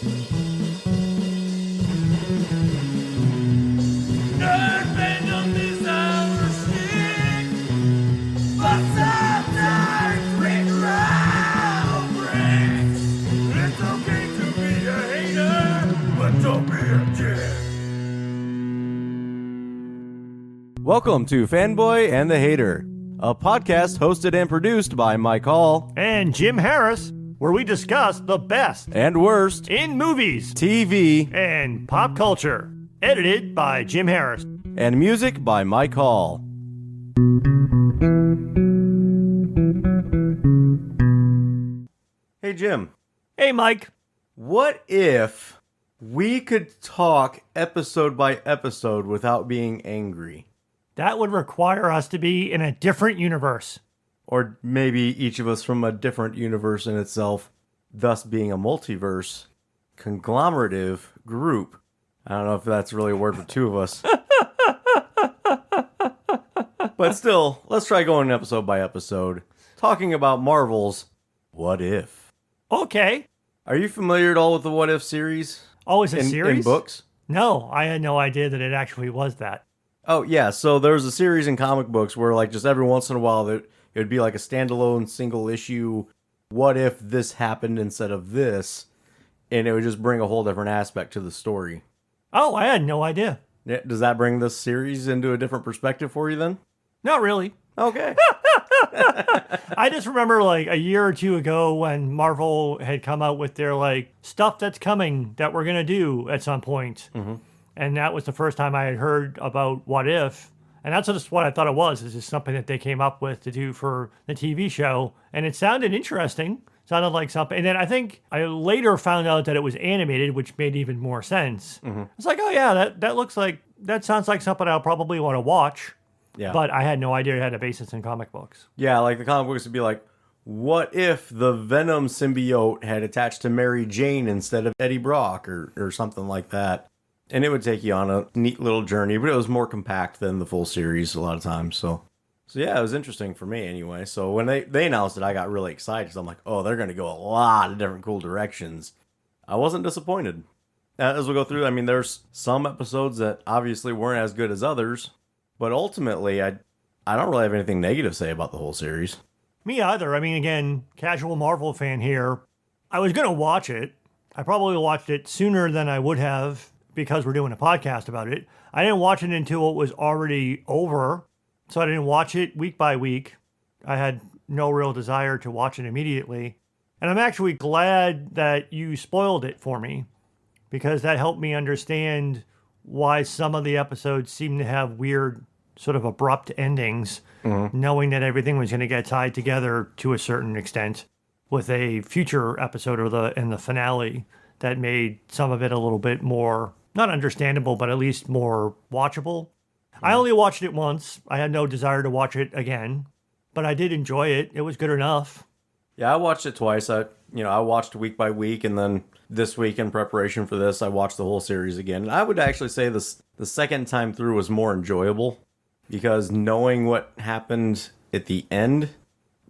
Welcome to Fanboy and the Hater, a podcast hosted and produced by Mike Hall and Jim Harris, where we discuss the best and worst in movies, TV, and pop culture. Edited by Jim Harris. And music by Mike Hall. Hey, Jim. Hey, Mike. What if we could talk episode by episode without being angry? That would require us to be in a different universe. Or maybe each of us from a different universe in itself, thus being a multiverse, conglomerative group. I don't know if that's really a word for two of us. But still, let's try going episode by episode, talking about Marvel's What If. Okay. Are you familiar at all with the What If series? Oh, is it a series? In books? No, I had no idea that it actually was that. Oh, yeah. So there's a series in comic books where, like, just every once in a while, it would be like a standalone single issue, what if this happened instead of this? And it would just bring a whole different aspect to the story. Oh, I had no idea. Yeah, does that bring this series into a different perspective for you then? Not really. Okay. I just remember like a year or two ago when Marvel had come out with their like stuff that's coming that we're going to do at some point. Mm-hmm. And that was the first time I had heard about What If. And that's just what I thought it was. Is just something that they came up with to do for the TV show. And it sounded interesting. Sounded like something. And then I think I later found out that it was animated, which made even more sense. Mm-hmm. It's like, oh yeah, that looks like, that sounds like something I'll probably want to watch. Yeah. But I had no idea it had a basis in comic books. Yeah, like the comic books would be like, what if the Venom symbiote had attached to Mary Jane instead of Eddie Brock or something like that? And it would take you on a neat little journey, but it was more compact than the full series a lot of times. So yeah, it was interesting for me anyway. So when they announced it, I got really excited. So I'm like, oh, they're going to go a lot of different cool directions. I wasn't disappointed. As we go through, I mean, there's some episodes that obviously weren't as good as others, but ultimately, I don't really have anything negative to say about the whole series. Me either. I mean, again, casual Marvel fan here. I was going to watch it. I probably watched it sooner than I would have because we're doing a podcast about it. I didn't watch it until it was already over. So I didn't watch it week by week. I had no real desire to watch it immediately. And I'm actually glad that you spoiled it for me because that helped me understand why some of the episodes seem to have weird, sort of abrupt endings, knowing that everything was going to get tied together to a certain extent with a future episode in the finale that made some of it a little bit more, not understandable, but at least more watchable. I only watched it once. I had no desire to watch it again, but I did enjoy it. It was good enough. Yeah, I watched it twice. I watched week by week, and then this week in preparation for this, I watched the whole series again. And I would actually say the second time through was more enjoyable because knowing what happened at the end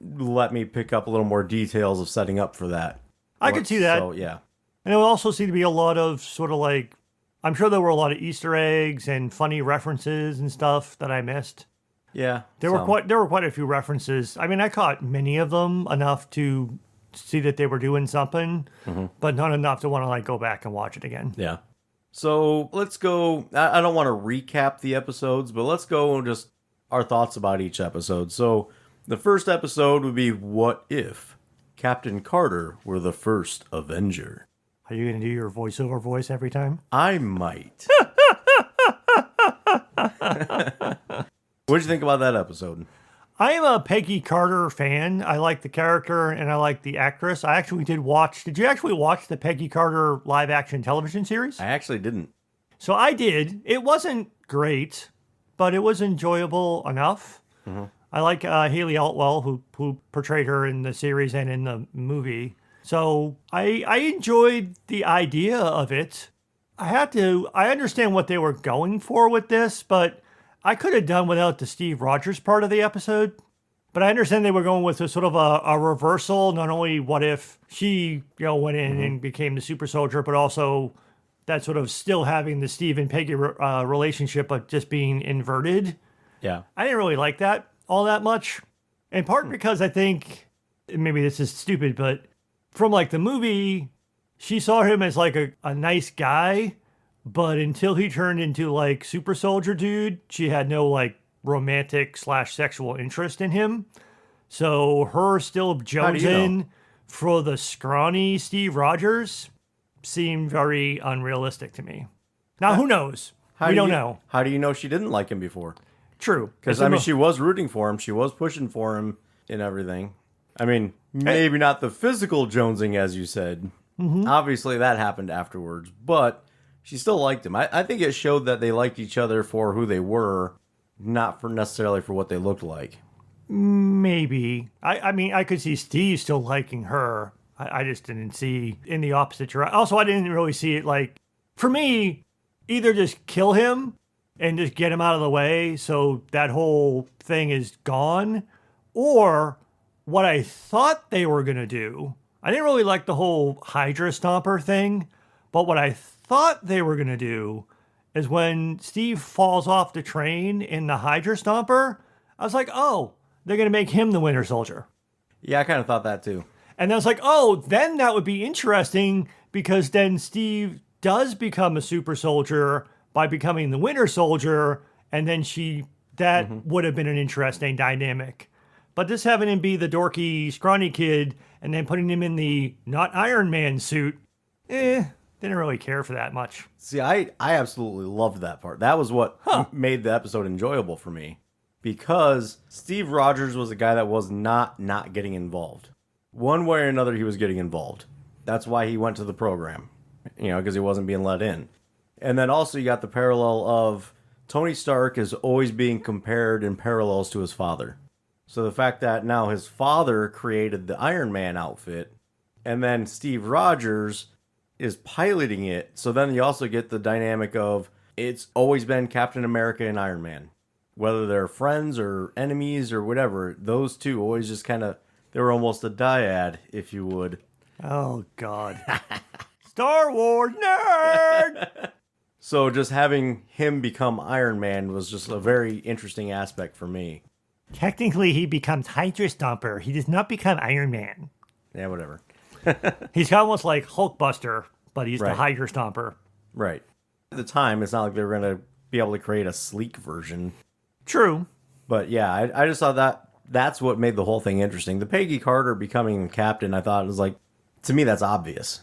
let me pick up a little more details of setting up for that. I could see that. So, yeah. And it would also seem to be a lot of sort of like, I'm sure there were a lot of Easter eggs and funny references and stuff that I missed. Yeah. There were quite a few references. I mean, I caught many of them enough to see that they were doing something, but not enough to want to like go back and watch it again. Yeah. So let's go. I don't want to recap the episodes, but let's go and just our thoughts about each episode. So the first episode would be What If Captain Carter were the first Avenger? Are you going to do your voiceover voice every time? I might. What'd you think about that episode? I am a Peggy Carter fan. I like the character and I like the actress. I actually did you actually watch the Peggy Carter live action television series? I actually didn't. So I did. It wasn't great, but it was enjoyable enough. Mm-hmm. I like Haley Altwell, who portrayed her in the series and in the movie. So I enjoyed the idea of it. I understand what they were going for with this, but I could have done without the Steve Rogers part of the episode. But I understand they were going with a sort of a reversal. Not only what if she, went in and became the super soldier, but also that sort of still having the Steve and Peggy relationship, but just being inverted. Yeah. I didn't really like that all that much. In part because I think, maybe this is stupid, but from like the movie, she saw him as like a nice guy, but until he turned into like super soldier dude, she had no like romantic/sexual interest in him. So her still jonesing for the scrawny Steve Rogers seemed very unrealistic to me. Now, who knows? We don't know. How do you know she didn't like him before? True. Because, she was rooting for him. She was pushing for him and everything. I mean, maybe not the physical jonesing, as you said. Obviously, that happened afterwards. But she still liked him. I think it showed that they liked each other for who they were, not for necessarily for what they looked like. Maybe. I mean, I could see Steve still liking her. I just didn't see in the opposite direction. Also, I didn't really see it like, for me, either just kill him and just get him out of the way so that whole thing is gone, or what I thought they were going to do. I didn't really like the whole Hydra Stomper thing, but what I thought they were going to do is when Steve falls off the train in the Hydra Stomper, I was like, oh, they're going to make him the Winter Soldier. Yeah, I kind of thought that too. And I was like, oh, then that would be interesting because then Steve does become a super soldier by becoming the Winter Soldier, and then that would have been an interesting dynamic. But just having him be the dorky, scrawny kid and then putting him in the not Iron Man suit, didn't really care for that much. See, I absolutely loved that part. That was what made the episode enjoyable for me. Because Steve Rogers was a guy that was not getting involved. One way or another, he was getting involved. That's why he went to the program, because he wasn't being let in. And then also you got the parallel of Tony Stark is always being compared in parallels to his father. So the fact that now his father created the Iron Man outfit, and then Steve Rogers is piloting it. So then you also get the dynamic of it's always been Captain America and Iron Man. Whether they're friends or enemies or whatever, those two always just kind of, they were almost a dyad, if you would. Oh, God. Star Wars nerd! So just having him become Iron Man was just a very interesting aspect for me. Technically, he becomes Hydra Stomper. He does not become Iron Man. Yeah, whatever. He's almost like Hulkbuster, but he's the Right. Hydra Stomper. Right. At the time, it's not like they were going to be able to create a sleek version. True. But yeah, I just thought that's what made the whole thing interesting. The Peggy Carter becoming the captain, I thought, was like, to me, that's obvious.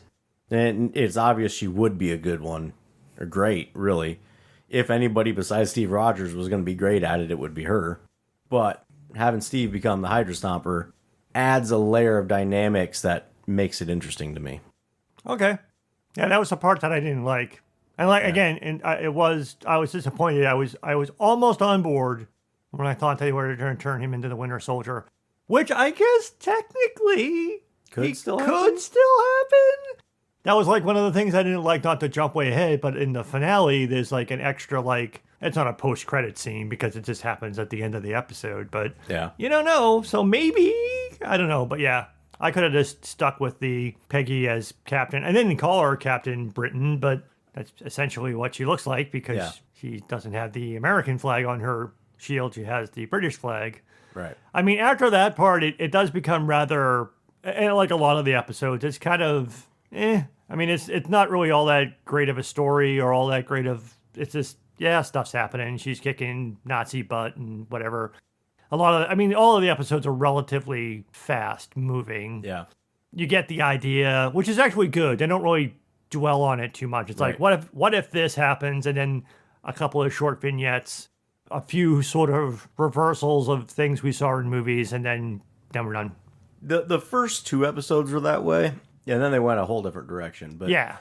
And it's obvious she would be a good one. Or great, really. If anybody besides Steve Rogers was going to be great at it, it would be her. But having Steve become the Hydra Stomper adds a layer of dynamics that makes it interesting to me. Okay. Yeah, that was the part that I didn't like. And again, and I was disappointed. I was almost on board when I thought they were going to turn him into the Winter Soldier, which I guess technically Could still happen. That was like one of the things I didn't like, not to jump way ahead, but in the finale, there's like an extra, like, it's not a post-credit scene because it just happens at the end of the episode, but yeah, you don't know, so maybe, I don't know, but yeah, I could have just stuck with the Peggy as captain. I didn't call her Captain Britain, but that's essentially what she looks like because she doesn't have the American flag on her shield. She has the British flag. right. I mean, after that part, it does become rather, like a lot of the episodes, it's kind of, I mean, it's not really all that great of a story or all that great of, it's just, yeah, stuff's happening. She's kicking Nazi butt and whatever. All of the episodes are relatively fast moving. Yeah. You get the idea, which is actually good. They don't really dwell on it too much. It's like, what if this happens? And then a couple of short vignettes, a few sort of reversals of things we saw in movies, and then we're done. The first two episodes were that way. Yeah, and then they went a whole different direction. But yeah,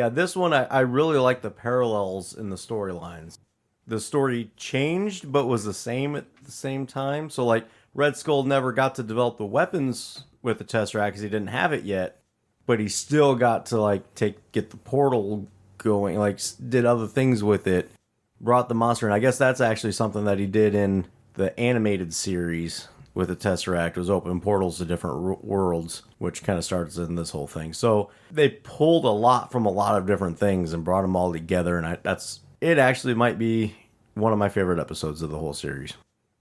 this one, I really like the parallels in the storylines. The story changed, but was the same at the same time. So, like, Red Skull never got to develop the weapons with the Tesseract because he didn't have it yet. But he still got to, like, get the portal going, like, did other things with it. Brought the monster in. I guess that's actually something that he did in the animated series. with the Tesseract was open portals to different worlds, which kind of starts in this whole thing. So they pulled a lot from a lot of different things and brought them all together, and it actually might be one of my favorite episodes of the whole series.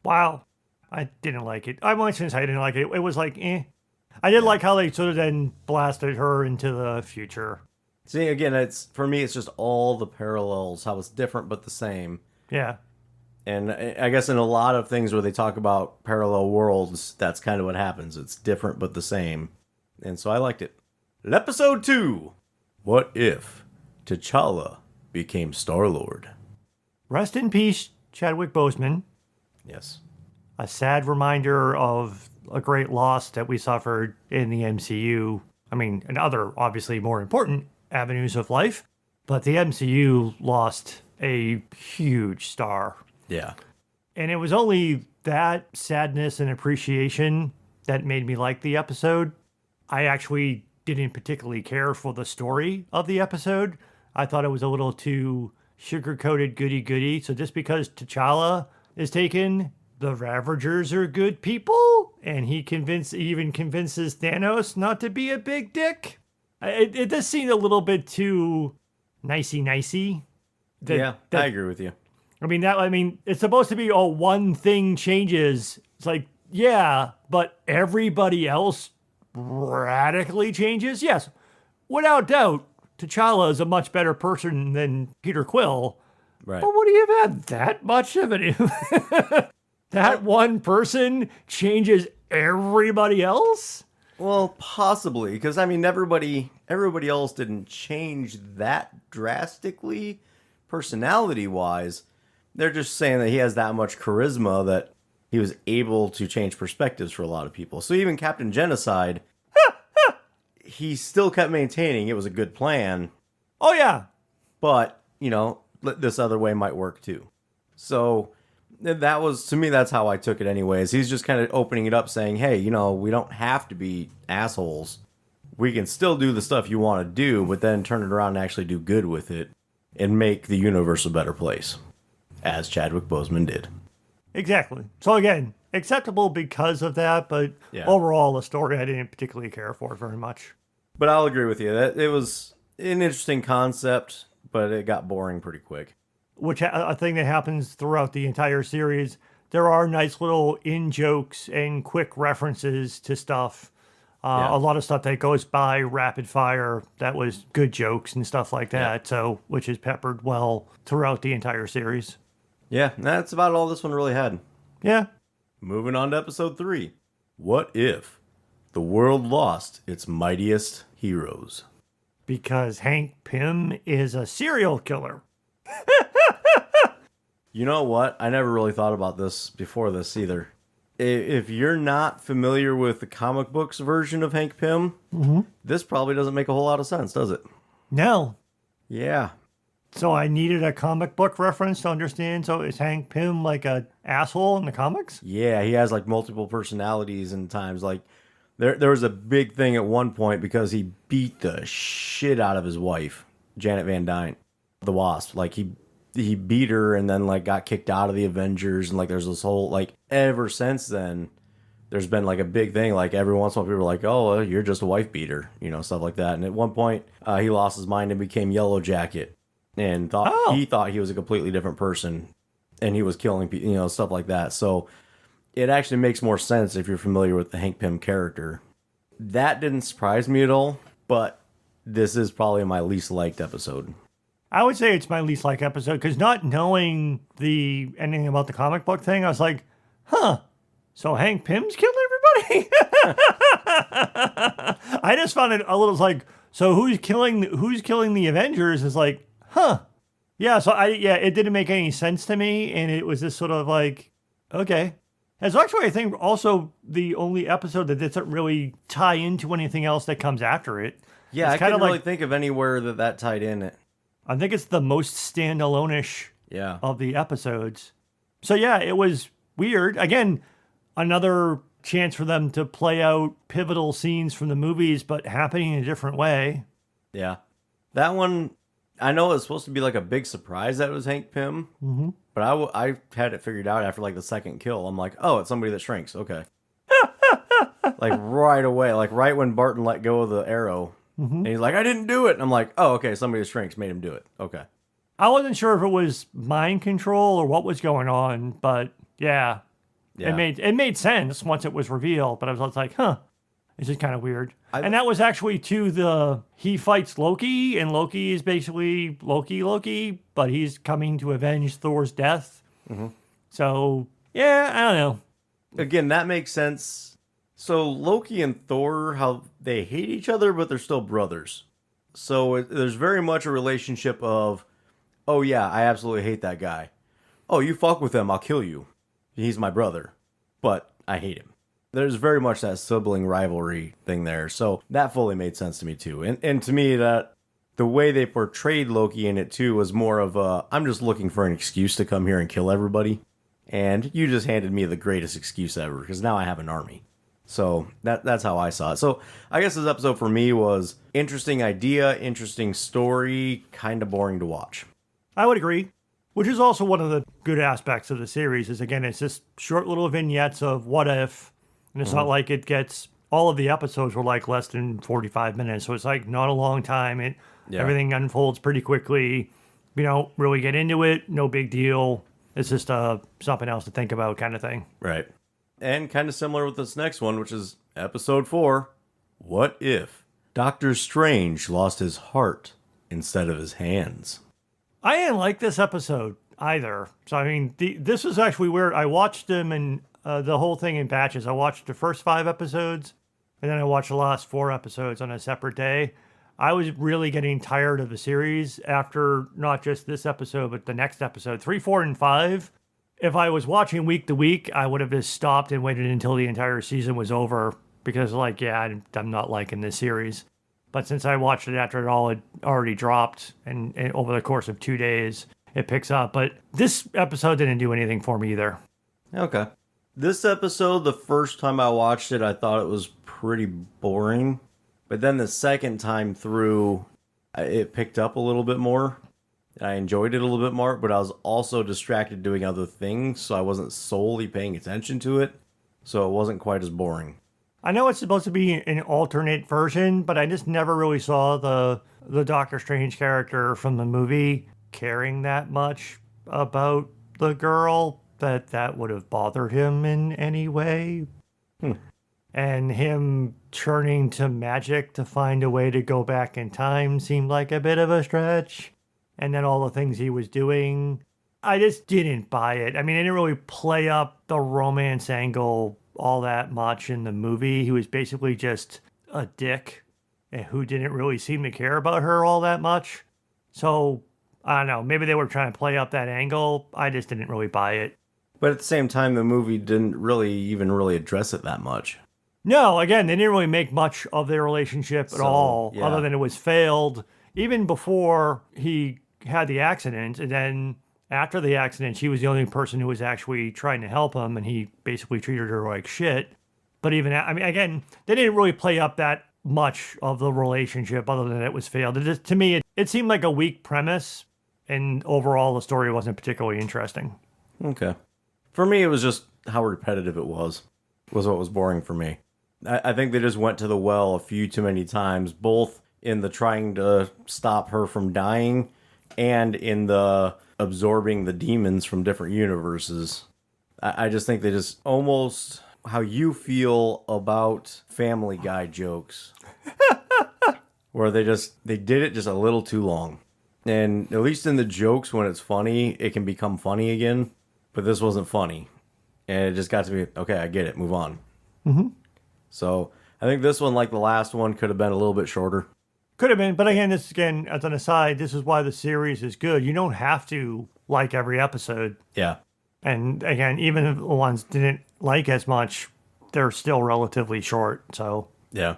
Wow. I didn't like it. I won't say I didn't like it. It was like, eh. I did like how they sort of then blasted her into the future. See, again, for me, it's just all the parallels, how it's different but the same. Yeah. And I guess in a lot of things where they talk about parallel worlds, that's kind of what happens. It's different but the same. And so I liked it. Episode 2. What if T'Challa became Star-Lord? Rest in peace, Chadwick Boseman. Yes. A sad reminder of a great loss that we suffered in the MCU. I mean, and other, obviously, more important avenues of life. But the MCU lost a huge star. Yeah. And it was only that sadness and appreciation that made me like the episode. I actually didn't particularly care for the story of the episode. I thought it was a little too sugar-coated goody-goody. So just because T'Challa is taken, the Ravagers are good people, and he even convinces Thanos not to be a big dick. It does seem a little bit too nicey-nicey. I agree with you. I mean, it's supposed to be, one thing changes. It's like, yeah, but everybody else radically changes? Yes, without doubt, T'Challa is a much better person than Peter Quill. Right. But would he have had that much of an that one person changes everybody else? Well, possibly, because I mean, everybody else didn't change that drastically, personality-wise. They're just saying that he has that much charisma that he was able to change perspectives for a lot of people. So even Captain Genocide, he still kept maintaining it was a good plan. Oh, yeah. But, this other way might work too. So that was, to me, that's how I took it anyways. He's just kind of opening it up saying, hey, we don't have to be assholes. We can still do the stuff you want to do, but then turn it around and actually do good with it and make the universe a better place. As Chadwick Boseman did. Exactly. So again, acceptable because of that, but overall, the story I didn't particularly care for very much. But I'll agree with you. That it was an interesting concept, but it got boring pretty quick. Which a thing that happens throughout the entire series. There are nice little in-jokes and quick references to stuff. A lot of stuff that goes by rapid fire that was good jokes and stuff like that. So, which is peppered well throughout the entire series. Yeah, that's about all this one really had. Yeah. Moving on to episode 3. What if the world lost its mightiest heroes? Because Hank Pym is a serial killer. You know what? I never really thought about this before this either. If you're not familiar with the comic books version of Hank Pym, this probably doesn't make a whole lot of sense, does it? No. Yeah. So I needed a comic book reference to understand. So is Hank Pym like a asshole in the comics? Yeah, he has like multiple personalities and times. Like there was a big thing at one point because he beat the shit out of his wife, Janet Van Dyne, the Wasp. Like he beat her and then like got kicked out of the Avengers, and like there's this whole like ever since then there's been like a big thing. Like every once in a while people are like, oh, you're just a wife beater, stuff like that. And at one point he lost his mind and became Yellow Jacket and he thought he was a completely different person and he was killing people, stuff like that. So it actually makes more sense if you're familiar with the Hank Pym character. That didn't surprise me at all, but this is probably my least liked episode. I would say it's my least liked episode because not knowing the anything about the comic book thing, I was like, so Hank Pym's killed everybody? I just found it a little like, so who's killing the Avengers is like, yeah, so it didn't make any sense to me, and it was just sort of like, okay. It's actually, I think, also the only episode that doesn't really tie into anything else that comes after it. Yeah, I couldn't really think of anywhere that tied in. I think it's the most standalone-ish of the episodes. So yeah, it was weird. Again, another chance for them to play out pivotal scenes from the movies, but happening in a different way. Yeah. That one, I know it's supposed to be like a big surprise that it was Hank Pym, but I had it figured out after like the second kill. I'm like, oh, it's somebody that shrinks. Okay. Like right away, like right when Barton let go of the arrow. And he's like, I didn't do it. And I'm like, oh, okay, somebody's strengths made him do it. Okay. I wasn't sure if it was mind control or what was going on, but yeah, Yeah. it made sense once it was revealed. But I was like, huh, this is kind of weird. And that was actually he fights Loki, and Loki is basically Loki, but he's coming to avenge Thor's death. So yeah, I don't know. Again, that makes sense. So Loki and Thor, how they hate each other, but they're still brothers. So there's very much a relationship of, oh yeah, I absolutely hate that guy. Oh, you fuck with him, I'll kill you. He's my brother, but I hate him. There's very much that sibling rivalry thing there. So that fully made sense to me too. And to me, that the way they portrayed Loki in it too was more of I'm just looking for an excuse to come here and kill everybody. And you just handed me the greatest excuse ever because now I have an army. So that's how I saw it. So I guess this episode for me was interesting idea, interesting story, kind of boring to watch. I would agree. Which is also one of the good aspects of the series is, again, it's just short little vignettes of what if. And it's not like it gets, all of the episodes were like less than 45 minutes. So it's like not a long time. Everything unfolds pretty quickly. You don't really get into it. No big deal. It's just something else to think about kind of thing. Right. And kind of similar with this next one, which is episode 4. What if Doctor Strange lost his heart instead of his hands? I didn't like this episode either. So, I mean, this was actually weird. I watched them and the whole thing in batches. I watched the first 5 episodes, and then I watched the last 4 episodes on a separate day. I was really getting tired of the series after not just this episode, but the next episode, 3, 4, and 5. If I was watching week to week, I would have just stopped and waited until the entire season was over because, like, yeah, I'm not liking this series. But since I watched it after it all had already dropped and over the course of 2 days, it picks up. But this episode didn't do anything for me either. Okay. This episode, the first time I watched it, I thought it was pretty boring. But then the second time through, it picked up a little bit more. I enjoyed it a little bit more, but I was also distracted doing other things, so I wasn't solely paying attention to it. So it wasn't quite as boring. I know it's supposed to be an alternate version, but I just never really saw the Doctor Strange character from the movie caring that much about the girl that would have bothered him in any way. And him turning to magic to find a way to go back in time seemed like a bit of a stretch. And then all the things he was doing, I just didn't buy it. I mean, it didn't really play up the romance angle all that much in the movie. He was basically just a dick who didn't really seem to care about her all that much. So, I don't know, maybe they were trying to play up that angle. I just didn't really buy it. But at the same time, the movie didn't really address it that much. No, again, they didn't really make much of their relationship at all, yeah. other than it was failed. Even before he had the accident, and then after the accident, she was the only person who was actually trying to help him, and he basically treated her like shit. But even, I mean, again, they didn't really play up that much of the relationship other than it was failed. It just, to me, it seemed like a weak premise, and overall the story wasn't particularly interesting. Okay. For me, it was just how repetitive it was what was boring for me. I think they just went to the well a few too many times, both in the trying to stop her from dying and in the absorbing the demons from different universes. I just think they just almost how you feel about Family Guy jokes. Where they did it just a little too long. And at least in the jokes, when it's funny, it can become funny again. But this wasn't funny. And it just got to be, okay, I get it, move on. So I think this one, like the last one, could have been a little bit shorter. Could have been, but again, as an aside, this is why the series is good. You don't have to like every episode. Yeah. And again, even if the ones didn't like as much, they're still relatively short. So yeah.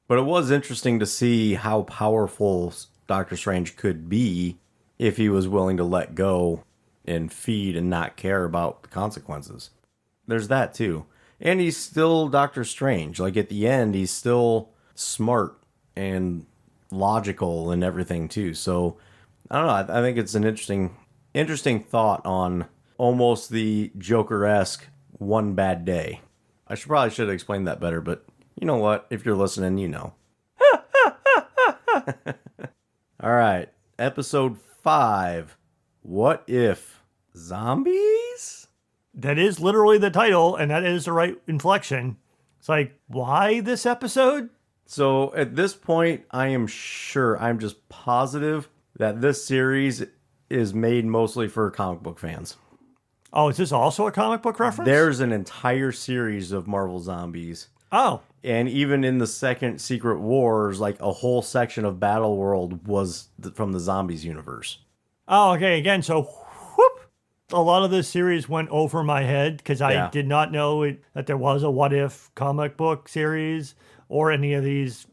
But it was interesting to see how powerful Doctor Strange could be if he was willing to let go and feed and not care about the consequences. There's that too. And he's still Doctor Strange. Like at the end, he's still smart and logical and everything too. So I don't know. I think it's an interesting thought on almost the Joker-esque one bad day. I should have explained that better, but You know what? If you're listening, you know. All right. Episode 5. What if zombies? That is literally the title, and that is the right inflection. It's like, why this episode? So at this point, I'm just positive that this series is made mostly for comic book fans. Oh, is this also a comic book reference? There's an entire series of Marvel Zombies. Oh. And even in the second Secret Wars, like a whole section of Battle World was from the Zombies universe. Oh, okay. Again, so whoop, a lot of this series went over my head because I did not know that there was a What If comic book series or any of these.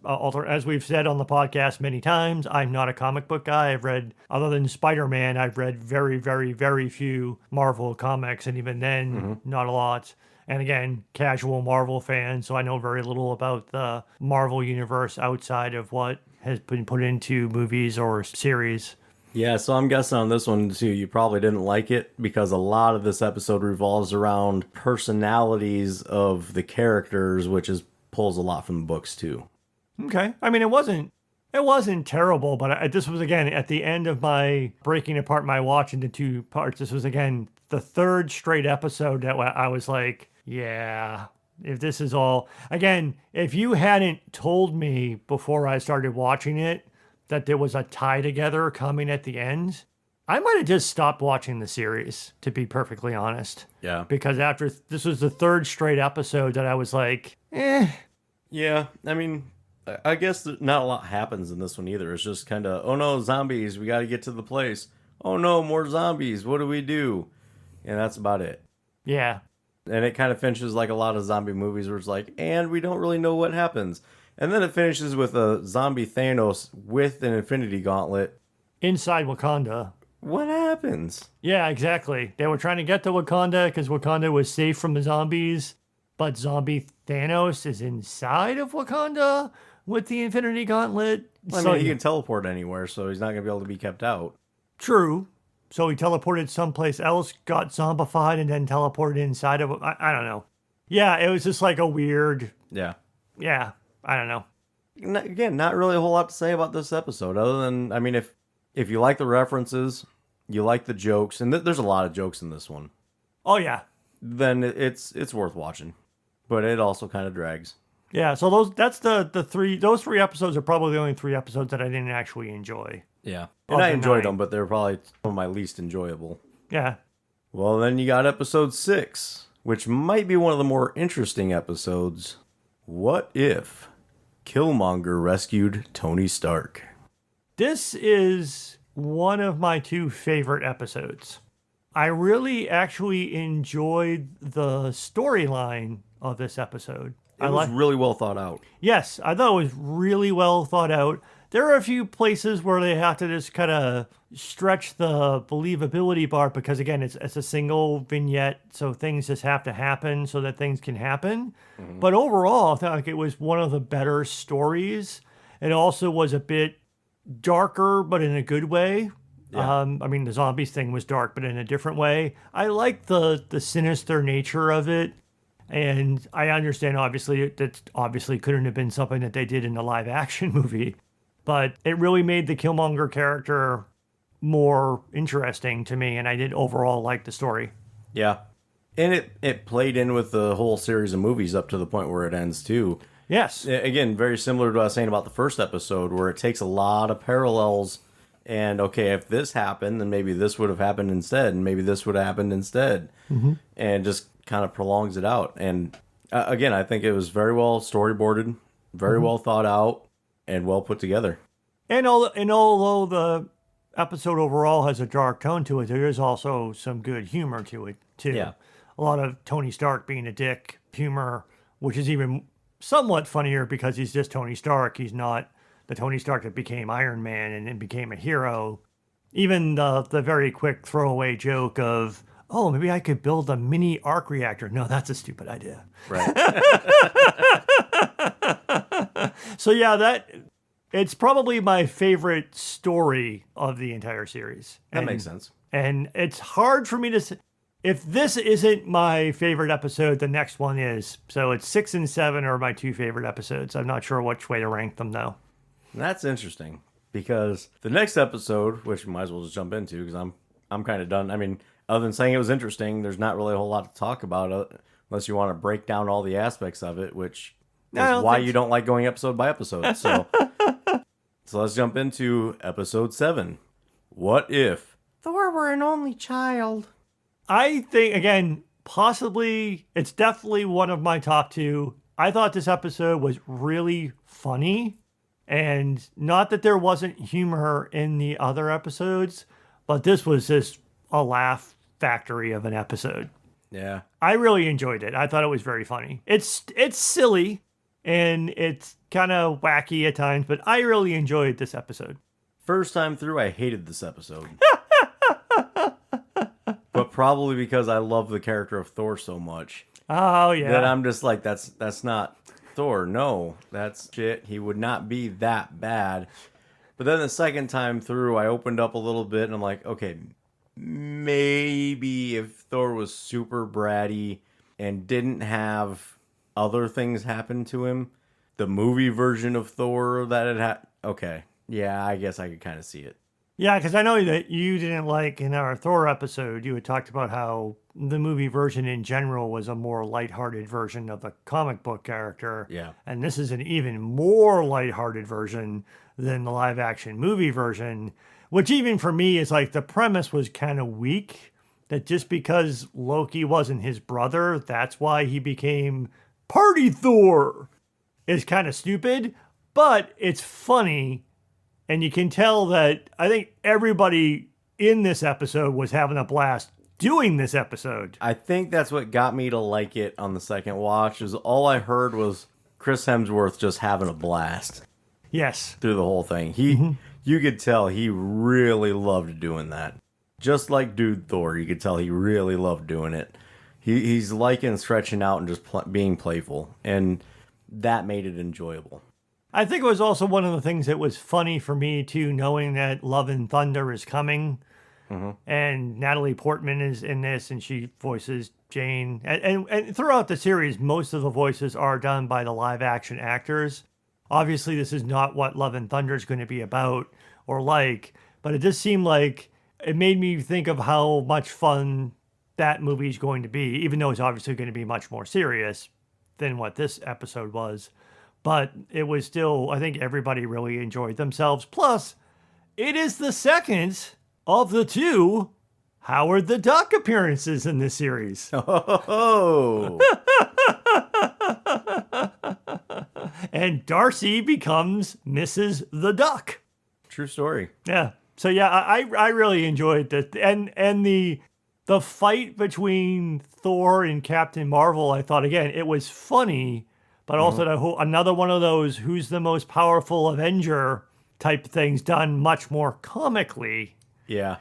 As we've said on the podcast many times, I'm not a comic book guy. I've read, other than Spider-Man, I've read very, very, very few Marvel comics, and even then, not a lot. And again, casual Marvel fan, so I know very little about the Marvel universe outside of what has been put into movies or series. Yeah, so I'm guessing on this one too, you probably didn't like it because a lot of this episode revolves around personalities of the characters, which pulls a lot from the books too. Okay. I mean, it wasn't terrible, but this was, again, at the end of my breaking apart my watch into 2 parts. This was, again, the 3rd straight episode that I was like, yeah, if this is all... Again, if you hadn't told me before I started watching it that there was a tie together coming at the end, I might have just stopped watching the series, to be perfectly honest. Yeah. Because after this was the 3rd straight episode that I was like, eh. Yeah, I mean, I guess not a lot happens in this one either. It's just kind of, oh no, zombies, we got to get to the place. Oh no, more zombies, what do we do? And that's about it. Yeah. And it kind of finishes like a lot of zombie movies where it's like, and we don't really know what happens. And then it finishes with a zombie Thanos with an Infinity Gauntlet. Inside Wakanda. What happens? Yeah, exactly. They were trying to get to Wakanda because Wakanda was safe from the zombies, but zombie Thanos is inside of Wakanda with the Infinity Gauntlet. I mean, he can teleport anywhere, so he's not going to be able to be kept out. True. So he teleported someplace else, got zombified, and then teleported inside of... I don't know. Yeah, it was just like a weird... Yeah, I don't know. Again, not really a whole lot to say about this episode, other than, I mean, if you like the references, you like the jokes, and there's a lot of jokes in this one. Oh, yeah. Then it's worth watching. But it also kind of drags. Yeah, so those 3 episodes are probably the only 3 episodes that I didn't actually enjoy. Yeah. And I enjoyed them, but they're probably some of my least enjoyable. Yeah. Well, then you got episode 6, which might be one of the more interesting episodes. What if Killmonger rescued Tony Stark? This is one of my 2 favorite episodes. I really actually enjoyed the storyline of this episode. It was really well thought out. Yes, I thought it was really well thought out. There are a few places where they have to just kind of stretch the believability bar because, again, it's a single vignette, so things just have to happen so that things can happen. Mm-hmm. But overall, I felt like it was one of the better stories. It also was a bit darker, but in a good way. Yeah. I mean, the zombies thing was dark, but in a different way. I like the sinister nature of it. And I understand, obviously, that obviously couldn't have been something that they did in the live action movie. But it really made the Killmonger character more interesting to me. And I did overall like the story. Yeah. And it played in with the whole series of movies up to the point where it ends, too. Yes. Again, very similar to what I was saying about the first episode, where it takes a lot of parallels. And, okay, if this happened, then maybe this would have happened instead. And maybe this would have happened instead. Mm-hmm. And just kind of prolongs it out. And, again, I think it was very well storyboarded, very well thought out, and well put together. And although the episode overall has a dark tone to it, there is also some good humor to it, too. Yeah. A lot of Tony Stark being a dick humor, which is even somewhat funnier because he's just Tony Stark. He's not the Tony Stark that became Iron Man and then became a hero. Even the very quick throwaway joke of, oh, maybe I could build a mini arc reactor. No, that's a stupid idea. Right. So yeah, it's probably my favorite story of the entire series. That makes sense. And it's hard for me to say. if this isn't my favorite episode, the next one is. So it's 6 and 7 are my two favorite episodes. I'm not sure which way to rank them though. That's interesting because the next episode, which we might as well just jump into because I'm kind of done. I mean, other than saying it was interesting, there's not really a whole lot to talk about unless you want to break down all the aspects of it, which is why you don't like going episode by episode. So, so let's jump into episode 7. What if Thor were an only child? I think, again, possibly, it's definitely one of my top 2. I thought this episode was really funny. And not that there wasn't humor in the other episodes, but this was just a laugh factory of an episode. Yeah. I really enjoyed it. I thought it was very funny. It's silly and it's kind of wacky at times, but I really enjoyed this episode. First time through, I hated this episode. But probably because I love the character of Thor so much. Oh, yeah. That I'm just like, that's not Thor. No, that's shit. He would not be that bad. But then the second time through, I opened up a little bit and I'm like, okay, maybe if Thor was super bratty and didn't have other things happen to him, the movie version of Thor that it had, okay, yeah, I guess I could kind of see it. Yeah, because I know that you didn't like in our Thor episode, you had talked about how the movie version in general was a more lighthearted version of the comic book character. Yeah. And this is an even more lighthearted version than the live action movie version, which even for me is like the premise was kind of weak. That just because Loki wasn't his brother, that's why he became Party Thor. Is kind of stupid, but it's funny. And you can tell that I think everybody in this episode was having a blast doing this episode. I think that's what got me to like it on the second watch, is all I heard was Chris Hemsworth just having a blast. Yes. Through the whole thing. You could tell he really loved doing that. Just like Dude Thor, you could tell he really loved doing it. He's liking stretching out and just being playful. And that made it enjoyable. I think it was also one of the things that was funny for me, too, knowing that Love and Thunder is coming. Mm-hmm. And Natalie Portman is in this, and she voices Jane. And throughout the series, most of the voices are done by the live-action actors. Obviously, this is not what Love and Thunder is going to be about or like, but it just seemed like it made me think of how much fun that movie is going to be, even though it's obviously going to be much more serious than what this episode was. But it was still, I think everybody really enjoyed themselves. Plus, it is the second of the 2 Howard the Duck appearances in this series. Oh. And Darcy becomes Mrs. the Duck. True story. Yeah. So yeah, I really enjoyed this. And the fight between Thor and Captain Marvel, I thought, again, it was funny. But also another one of those who's the most powerful Avenger type things done much more comically. Yeah.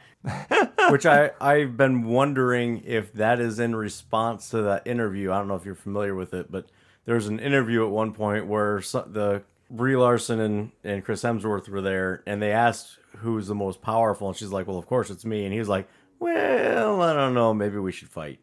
Which I've been wondering if that is in response to that interview. I don't know if you're familiar with it, but there's an interview at one point where the Brie Larson and Chris Hemsworth were there, and they asked who's the most powerful, and she's like, well, of course it's me. And he was like, well, I don't know, maybe we should fight.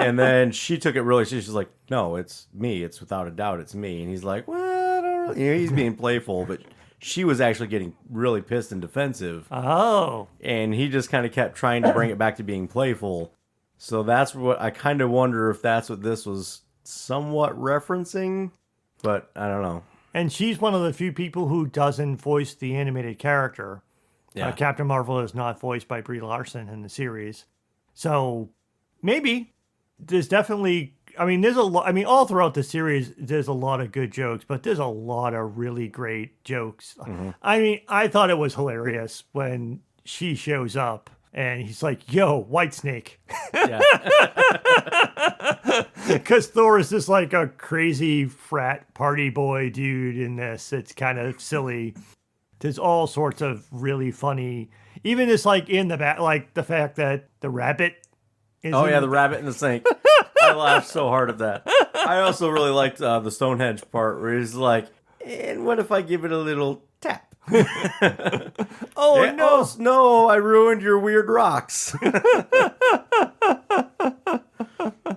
And then she took it really seriously. She's like, no, it's me. It's without a doubt, it's me. And he's like, well, I don't know. You know, he's being playful, but she was actually getting really pissed and defensive. Oh. And he just kind of kept trying to bring it back to being playful. So that's what I kind of wonder if that's what this was somewhat referencing, but I don't know. And she's one of the few people who doesn't voice the animated character. Yeah. Captain Marvel is not voiced by Brie Larson in the series. So maybe. There's definitely, there's a lot, all throughout the series, there's a lot of good jokes, but there's a lot of really great jokes. Mm-hmm. I thought it was hilarious when she shows up and he's like, yo, Whitesnake. Yeah. Because Thor is just like a crazy frat party boy dude in this. It's kind of silly. There's all sorts of really funny, even just like in the back, like the fact that the rabbit the rabbit in the sink. I laughed so hard at that. I also really liked the Stonehenge part where he's like, and what if I give it a little tap? Oh, no. No, I ruined your weird rocks.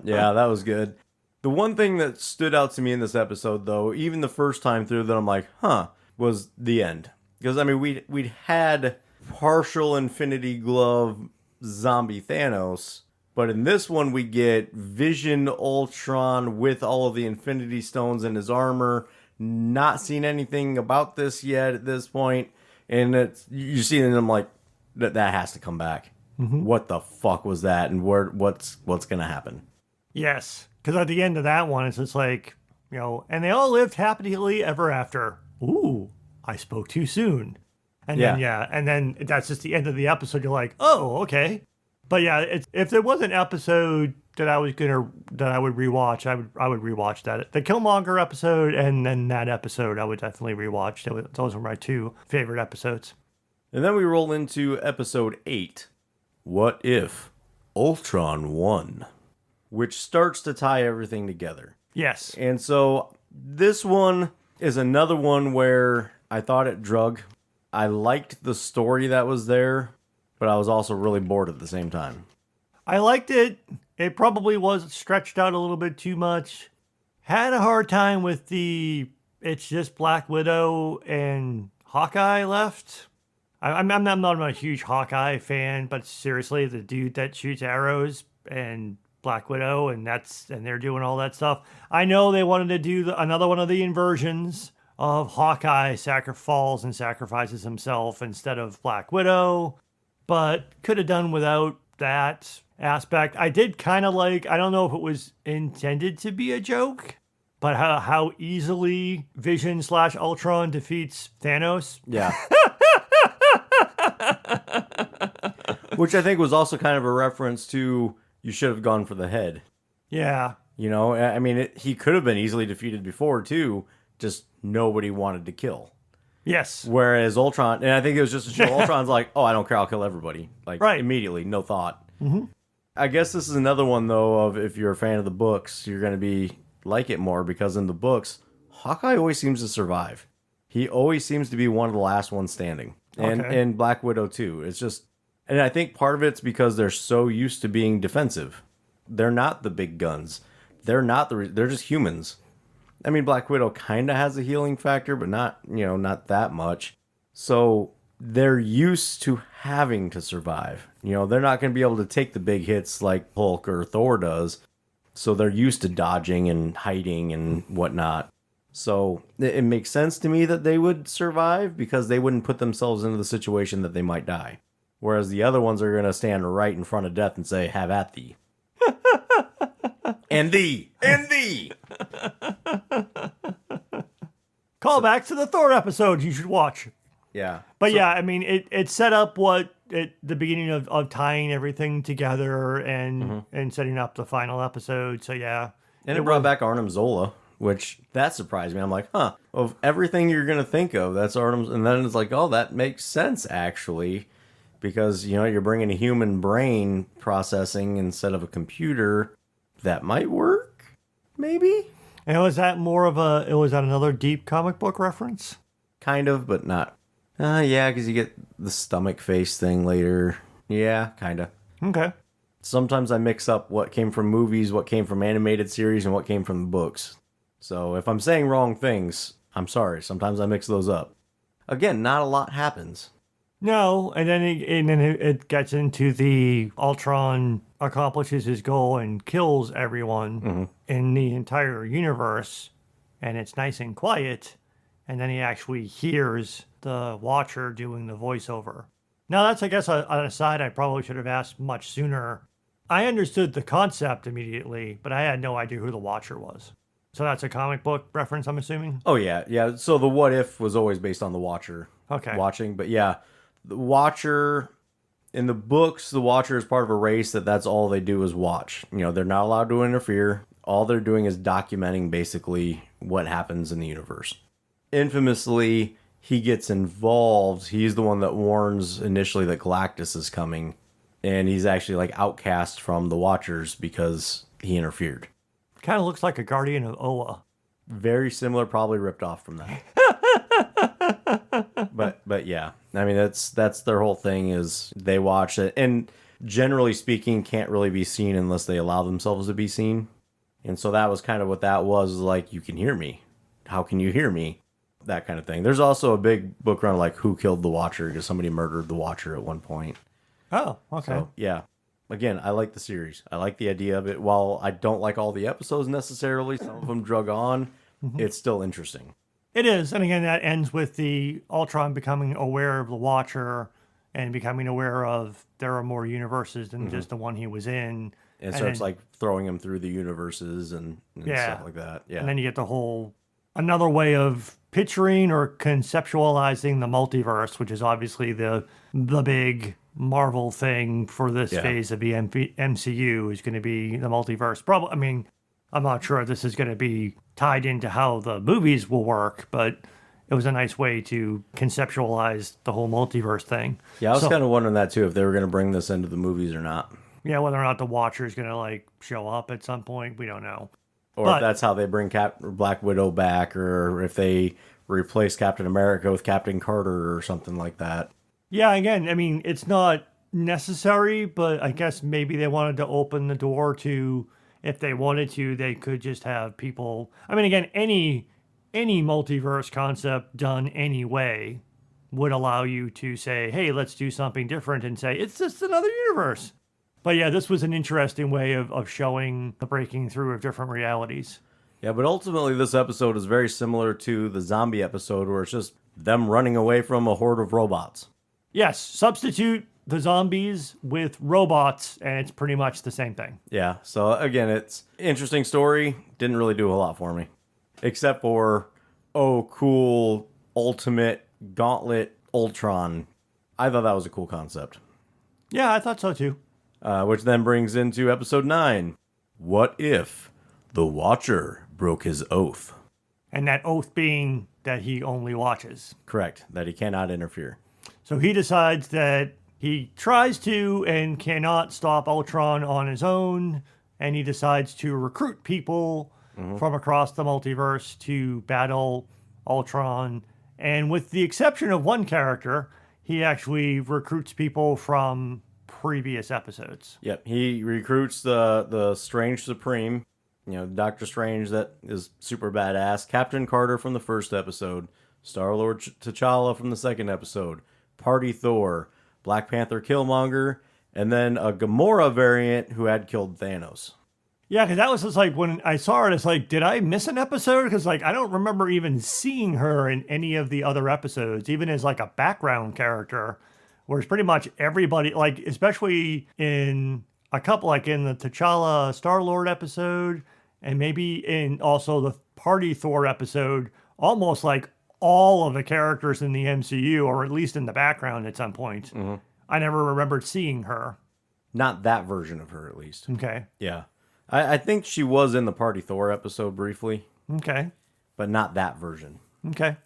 Yeah, that was good. The one thing that stood out to me in this episode, though, even the first time through, that I'm like, huh, was the end. Because I mean, we'd had partial Infinity Glove zombie Thanos, but in this one we get Vision Ultron with all of the Infinity Stones in his armor. Not seen anything about this yet at this point, and it's you see it, and I'm like, that has to come back. Mm-hmm. What the fuck was that, and what's gonna happen? Yes, because at the end of that one, it's just like, and they all lived happily ever after. Ooh, I spoke too soon. And then that's just the end of the episode. You're like, oh, okay. But yeah, if there was an episode that I would rewatch, I would rewatch that. The Killmonger episode and then that episode I would definitely rewatch. Those were my two favorite episodes. And then we roll into episode 8, What If Ultron Won? Which starts to tie everything together. Yes. And so this one is another one where I thought it drug. I liked the story that was there, but I was also really bored at the same time. I liked it. It probably was stretched out a little bit too much. Had a hard time with it's just Black Widow and Hawkeye left. I'm not a huge Hawkeye fan, but seriously, the dude that shoots arrows and Black Widow, and they're doing all that stuff. I know they wanted to do another one of the inversions of Hawkeye falls and sacrifices himself instead of Black Widow, but could have done without that aspect. I did kind of like, I don't know if it was intended to be a joke, but how easily Vision / Ultron defeats Thanos. Yeah. Which I think was also kind of a reference to, you should have gone for the head. Yeah. I mean, he could have been easily defeated before, too. Just nobody wanted to kill. Yes. Whereas Ultron, and I think it was just to show Ultron's like, oh, I don't care, I'll kill everybody. Like, right. Immediately, no thought. Mm-hmm. I guess this is another one, though, of if you're a fan of the books, you're going to like it more, because in the books, Hawkeye always seems to survive. He always seems to be one of the last ones standing. And Black Widow, too. It's just... And I think part of it's because they're so used to being defensive. They're not the big guns. They're just humans. I mean, Black Widow kind of has a healing factor, but not that much. So they're used to having to survive. They're not going to be able to take the big hits like Hulk or Thor does. So they're used to dodging and hiding and whatnot. So it makes sense to me that they would survive, because they wouldn't put themselves into the situation that they might die. Whereas the other ones are going to stand right in front of death and say, have at thee. And thee. And thee. Call back to the Thor episode you should watch. Yeah. But I mean, it set up the beginning of tying everything together and setting up the final episode. So, yeah. And it brought back Arnim Zola, which that surprised me. I'm like, of everything you're going to think of, that's Arnim. And then it's like, oh, that makes sense, actually. Because, you're bringing a human brain processing instead of a computer. That might work, maybe? And was that another deep comic book reference? Kind of, but not. Yeah, because you get the stomach face thing later. Yeah, kind of. Okay. Sometimes I mix up what came from movies, what came from animated series, and what came from the books. So if I'm saying wrong things, I'm sorry. Sometimes I mix those up. Again, not a lot happens. No, and then it gets into the Ultron accomplishes his goal and kills everyone in the entire universe, and it's nice and quiet, and then he actually hears the Watcher doing the voiceover. Now that's, I guess, an aside I probably should have asked much sooner. I understood the concept immediately, but I had no idea who the Watcher was. So that's a comic book reference, I'm assuming? Oh, yeah. Yeah, so the What If was always based on the Watcher watching, but yeah. The Watcher, in the books, the Watcher is part of a race that's all they do is watch. They're not allowed to interfere. All they're doing is documenting basically what happens in the universe. Infamously, he gets involved. He's the one that warns initially that Galactus is coming. And he's actually like outcast from the Watchers because he interfered. Kind of looks like a Guardian of Oa. Very similar, probably ripped off from that. But yeah, I mean, that's their whole thing is they watch it. And generally speaking, can't really be seen unless they allow themselves to be seen. And so that was kind of what that was like. You can hear me. How can you hear me? That kind of thing. There's also a big book run like Who Killed the Watcher, because somebody murdered the Watcher at one point. Oh, okay. So, yeah. Again, I like the series. I like the idea of it. While I don't like all the episodes necessarily, some of them drug on, it's still interesting. It is. And again, that ends with the Ultron becoming aware of the Watcher and becoming aware of there are more universes than just the one he was in. And so it's like throwing him through the universes and stuff like that. Yeah. And then you get the whole, another way of picturing or conceptualizing the multiverse, which is obviously the big Marvel thing for this phase of the MCU is going to be the multiverse. Probably, I mean, I'm not sure this is going to be tied into how the movies will work, but it was a nice way to conceptualize the whole multiverse thing. Yeah, I was kind of wondering that too, if they were going to bring this into the movies or not. Yeah, whether or not the Watcher is going to like show up at some point, we don't know. Or if that's how they bring Black Widow back, or if they replace Captain America with Captain Carter or something like that. Yeah, again, I mean, it's not necessary, but I guess maybe they wanted to open the door to, if they wanted to, they could just have people. I mean, again, any multiverse concept done anyway would allow you to say, hey, let's do something different and say, it's just another universe. But yeah, this was an interesting way of showing the breaking through of different realities. Yeah, but ultimately this episode is very similar to the zombie episode where it's just them running away from a horde of robots. Yes, substitute the zombies with robots, and it's pretty much the same thing. Yeah, so again, it's interesting story. Didn't really do a lot for me. Except for, oh, cool, ultimate gauntlet Ultron. I thought that was a cool concept. Yeah, I thought so too. Which then brings into episode 9. What if the Watcher broke his oath? And that oath being that he only watches. Correct, that he cannot interfere. So he decides that he tries to and cannot stop Ultron on his own, and he decides to recruit people from across the multiverse to battle Ultron. And with the exception of one character, he actually recruits people from previous episodes. Yep, he recruits the Strange Supreme, Doctor Strange that is super badass, Captain Carter from the first episode, Star-Lord T'Challa from the second episode, Party Thor, Black Panther Killmonger, and then a Gamora variant who had killed Thanos. Yeah, because that was just like, when I saw it, it's like, did I miss an episode? Because like, I don't remember even seeing her in any of the other episodes, even as like a background character, whereas pretty much everybody, like, especially in a couple, like in the T'Challa Star-Lord episode, and maybe in also the Party Thor episode, almost like all of the characters in the MCU, or at least in the background at some point. I never remembered seeing her. Not that version of her, at least. Okay. Yeah. I think she was in the Party Thor episode briefly. Okay. But not that version. Okay.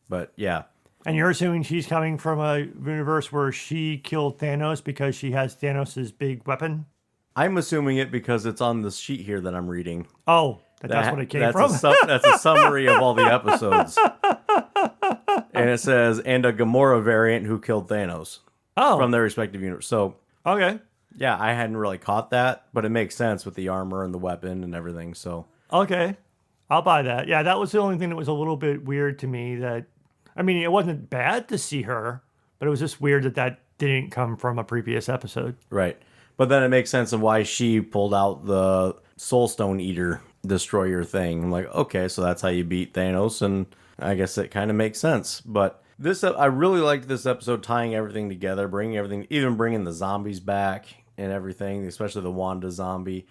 But yeah. And you're assuming she's coming from a universe where she killed Thanos because she has Thanos' big weapon? I'm assuming it because it's on this sheet here that I'm reading. Oh, that's what it came from? That's a summary of all the episodes. And it says, and a Gamora variant who killed Thanos. Oh. From their respective universe. So, okay. Yeah, I hadn't really caught that, but it makes sense with the armor and the weapon and everything, so. Okay. I'll buy that. Yeah, that was the only thing that was a little bit weird to me. That, I mean, it wasn't bad to see her, but it was just weird that didn't come from a previous episode. Right. But then it makes sense of why she pulled out the Soulstone Eater destroyer thing. I'm like, okay, so that's how you beat Thanos, and I guess it kind of makes sense. But I really liked this episode, tying everything together, bringing everything, even bringing the zombies back and everything, especially the Wanda zombie.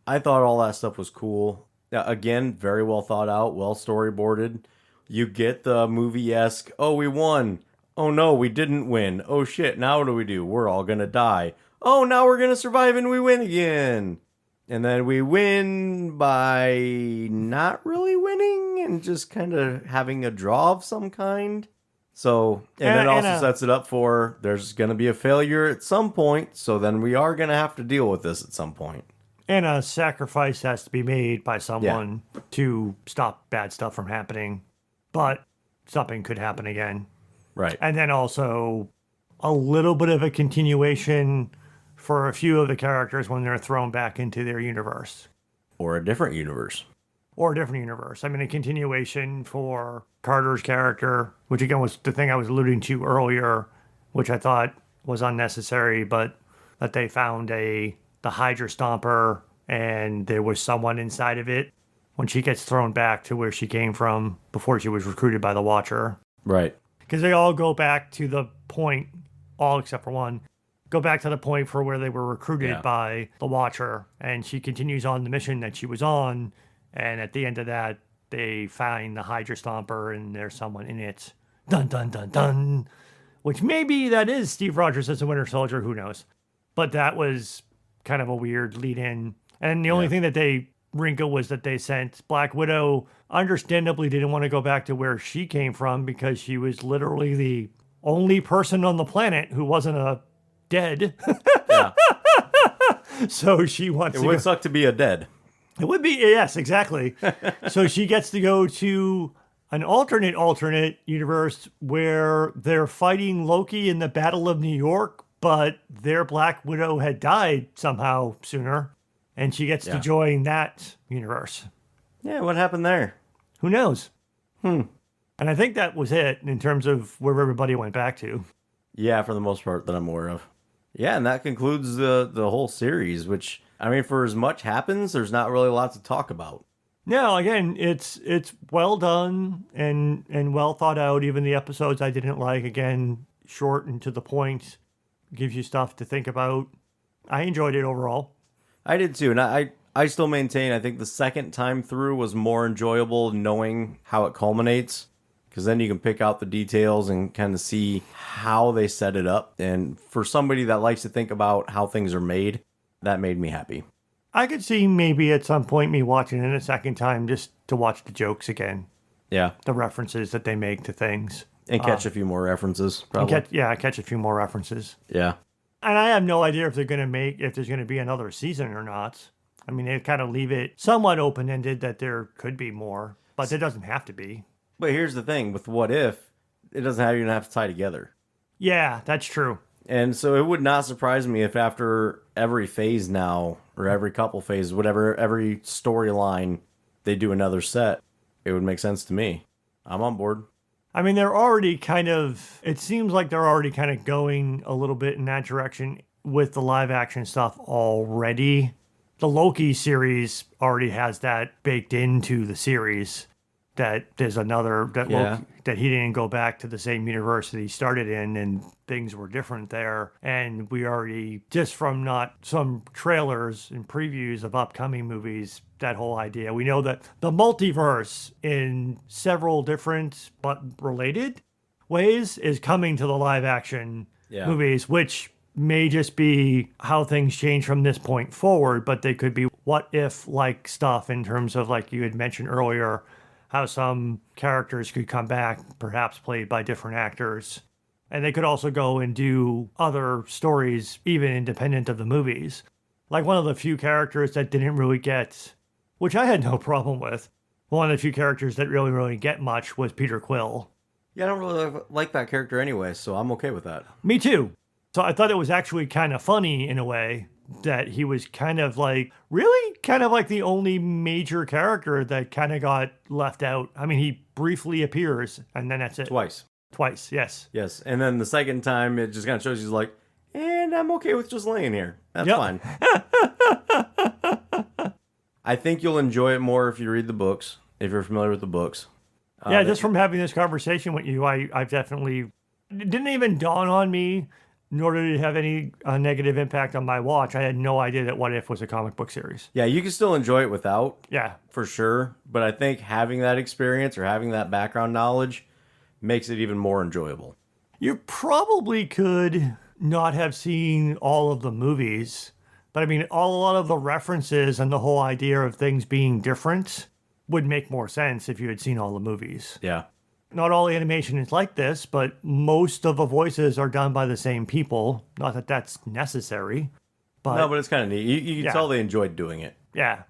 I thought all that stuff was cool. Again, very well thought out, well storyboarded. You get the movie-esque, oh, we won. Oh, no, we didn't win. Oh, shit, now what do we do? We're all going to die. Oh, now we're going to survive and we win again. And then we win by not really winning and just kind of having a draw of some kind. So, and it also sets it up for there's going to be a failure at some point. So then we are going to have to deal with this at some point. And a sacrifice has to be made by someone to stop bad stuff from happening. But something could happen again. Right. And then also a little bit of a continuation for a few of the characters when they're thrown back into their universe. Or a different universe. Or a different universe. I mean, a continuation for Carter's character, which again was the thing I was alluding to earlier, which I thought was unnecessary, but that they found the Hydra Stomper and there was someone inside of it when she gets thrown back to where she came from before she was recruited by the Watcher. Right. Because they all go back to the point, all except for one, go back to the point for where they were recruited by the Watcher, and she continues on the mission that she was on, and at the end of that, they find the Hydra Stomper, and there's someone in it. Dun, dun, dun, dun. Which maybe that is Steve Rogers as a Winter Soldier, who knows. But that was kind of a weird lead-in. And the only thing that they wrinkle was that they sent Black Widow, understandably didn't want to go back to where she came from because she was literally the only person on the planet who wasn't a dead. Yeah. So she wants It would suck to be a dead. It would be, yes, exactly. So she gets to go to an alternate universe where they're fighting Loki in the Battle of New York, but their Black Widow had died somehow sooner, and she gets to join that universe. Yeah, what happened there? Who knows? And I think that was it in terms of where everybody went back to. Yeah, for the most part that I'm aware of. Yeah, and that concludes the whole series, which, I mean, for as much happens, there's not really a lot to talk about. No, again, it's well done and well thought out. Even the episodes I didn't like, again, short and to the point, gives you stuff to think about. I enjoyed it overall. I did too, and I still maintain I think the second time through was more enjoyable knowing how it culminates, because then you can pick out the details and kind of see how they set it up. And for somebody that likes to think about how things are made, that made me happy. I could see maybe at some point me watching it a second time just to watch the jokes again. Yeah. The references that they make to things. And catch a few more references, probably. Catch a few more references. Yeah. And I have no idea if there's going to be another season or not. I mean, they kind of leave it somewhat open-ended that there could be more, but there doesn't have to be. But here's the thing, with What If, it doesn't even have to tie together. Yeah, that's true. And so it would not surprise me if after every phase now, or every couple phases, whatever, every storyline, they do another set. It would make sense to me. I'm on board. I mean, it seems like they're already kind of going a little bit in that direction with the live action stuff already. The Loki series already has that baked into the series. That there's another Loki, that he didn't go back to the same universe that he started in, and things were different there. And we already, just from not some trailers and previews of upcoming movies, that whole idea. We know that the multiverse in several different but related ways is coming to the live action movies, which may just be how things change from this point forward, but they could be what if like stuff in terms of, like you had mentioned earlier, how some characters could come back, perhaps played by different actors. And they could also go and do other stories, even independent of the movies. Like one of the few characters that didn't really get, which I had no problem with, one of the few characters that really get much was Peter Quill. Yeah, I don't really like that character anyway, so I'm okay with that. Me too. So I thought it was actually kind of funny in a way that he was kind of like the only major character that kind of got left out. I mean, he briefly appears and then that's it. Twice, yes. Yes, and then the second time it just kind of shows he's like, and I'm okay with just laying here. That's fine. I think you'll enjoy it more if you read the books, if you're familiar with the books. Just from having this conversation with you, I've definitely, it didn't even dawn on me, nor did it have any negative impact on my watch. I had no idea that What If was a comic book series. Yeah, you can still enjoy it without. Yeah. For sure. But I think having that experience or having that background knowledge makes it even more enjoyable. You probably could not have seen all of the movies, but I mean, a lot of the references and the whole idea of things being different would make more sense if you had seen all the movies. Yeah. Not all animation is like this, but most of the voices are done by the same people. Not that that's necessary. But it's kind of neat. You can tell they enjoyed doing it. Yeah.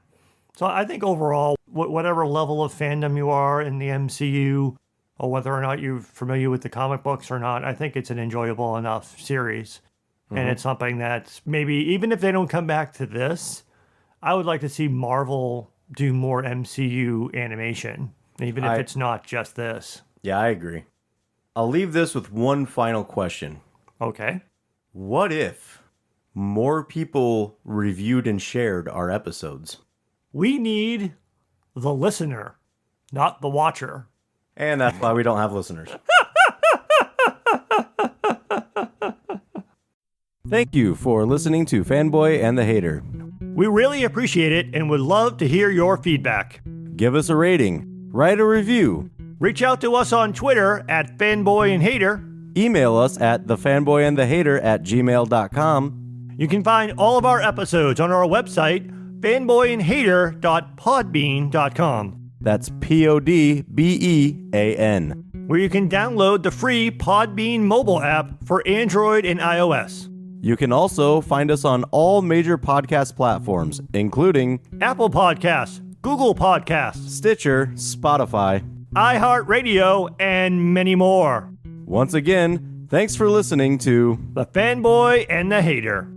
So I think overall, whatever level of fandom you are in the MCU, or whether or not you're familiar with the comic books or not, I think it's an enjoyable enough series. And it's something that's maybe, even if they don't come back to this, I would like to see Marvel do more MCU animation, even if it's not just this. Yeah, I agree. I'll leave this with one final question. Okay. What if more people reviewed and shared our episodes? We need the listener, not the watcher. And that's why we don't have listeners. Thank you for listening to Fanboy and the Hater. We really appreciate it and would love to hear your feedback. Give us a rating, write a review, Reach out to us on Twitter at fanboyandhater. email us at thefanboyandthehater@gmail.com. You can find all of our episodes on our website, fanboyandhater.podbean.com, That's PODBEAN. where you can download the free Podbean mobile app for Android and iOS. You can also find us on all major podcast platforms, including Apple Podcasts, Google Podcasts, Stitcher, Spotify. iHeartRadio, and many more. Once again, thanks for listening to The Fanboy and the Hater.